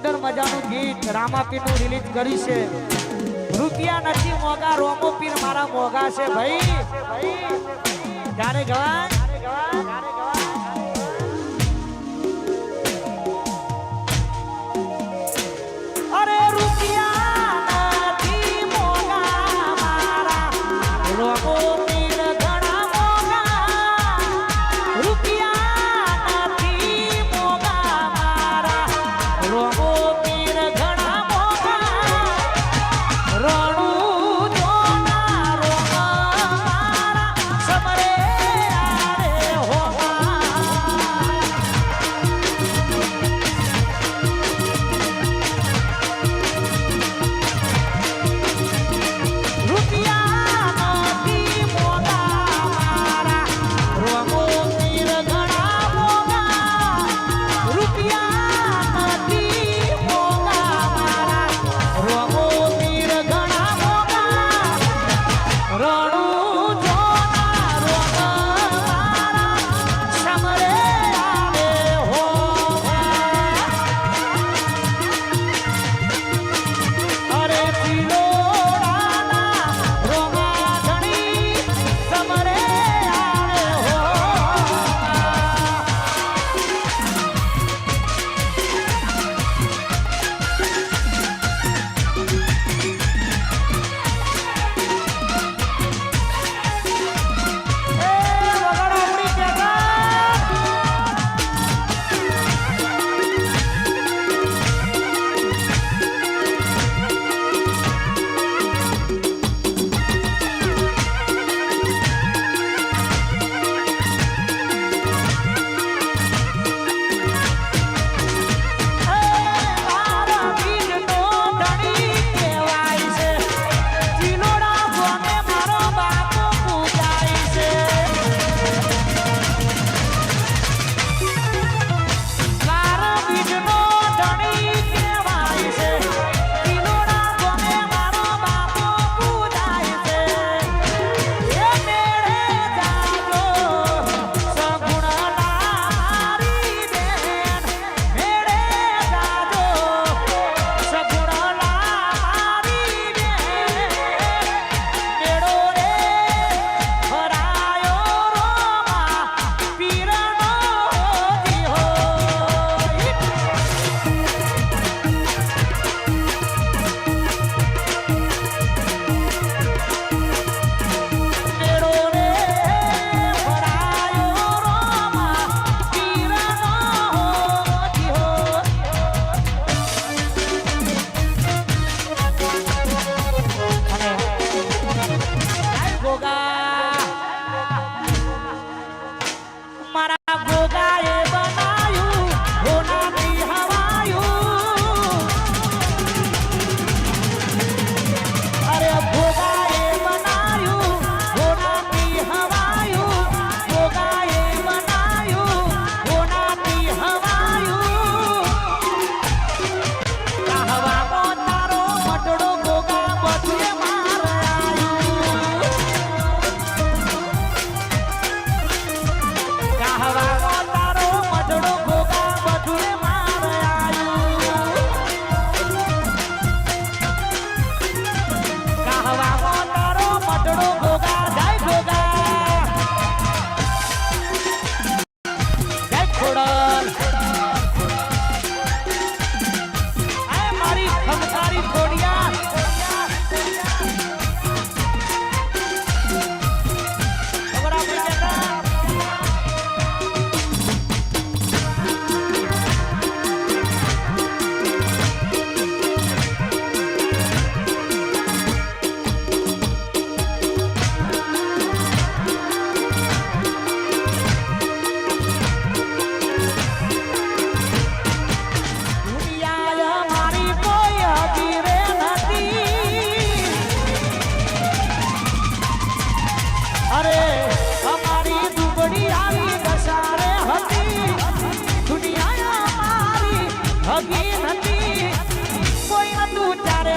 સુંદર મજાનું ગીત રામાપીરનું રિલીઝ કર્યું છે. રૂપિયા નથી મોગા, રોમો પીર મારા મોગા છે ભાઈ. ગાને ગવાય અરે રૂપિયા નથી મોગા મારા રોમો પીર ઘણા મોગા. રૂપિયા નથી મોગા મારા રોમો પીર ઘણા મોગા. રણું જોના રોમા મારા સમરે આરે હોવા. રૂપિયા નથી મોગા મારા રોમો પીર ઘણા મોગા. રૂપિયા નથી મોગા મારા રોમો પીર ઘણા મોગા. રણું જોના રોમા મારા સમરે આરે હોવા. અરે ચિલોડાના રોમા ધણી સમરે આરે હોવા. એ વગાડો ઉડી ગયા. મારા બીજનો ધણી કહેવાય છે. ચિલોડા ગોને મારો બાપો પૂજાય છે. મારા બીજનો ધણી કહેવાય છે. ચિલોડા ગોને મારો બાપો પૂજાય છે. એ મેળે જાજો સગુણ નારી બેન. મેળે જાજો સગુણ નારી બેન. મેળો રે ભરાયો રોમા પીરનો જીહો. મેળો રે ભરાયો રોમા પીરનો જીહો. ગોગા મારા ગોગાએ બનાયું હોનાથી હવાયું. અરે ગોગાએ બનાયું હોનાથી હવાયું. ગોગાએ બનાયું હોનાથી હવાયું. કહવામાં તારો મટડો ગોગા બધુએ મારાયું. કહવામાં તારો મટડો ગોગા બધુએ મારાયું. કહવામાં તારો મટડો ગોગા જાય ગોગા. જય ખોડલ. આ મારી ખમકારી ખોડિયા. ખબર આપણી જતા. દુનિયા મારી કોઈ હકીરે નથી. અરે અમારી દુબળી આવી દશારે હતી. દુનિયા મારી હકી નથી. કોઈ નતું ત્યારે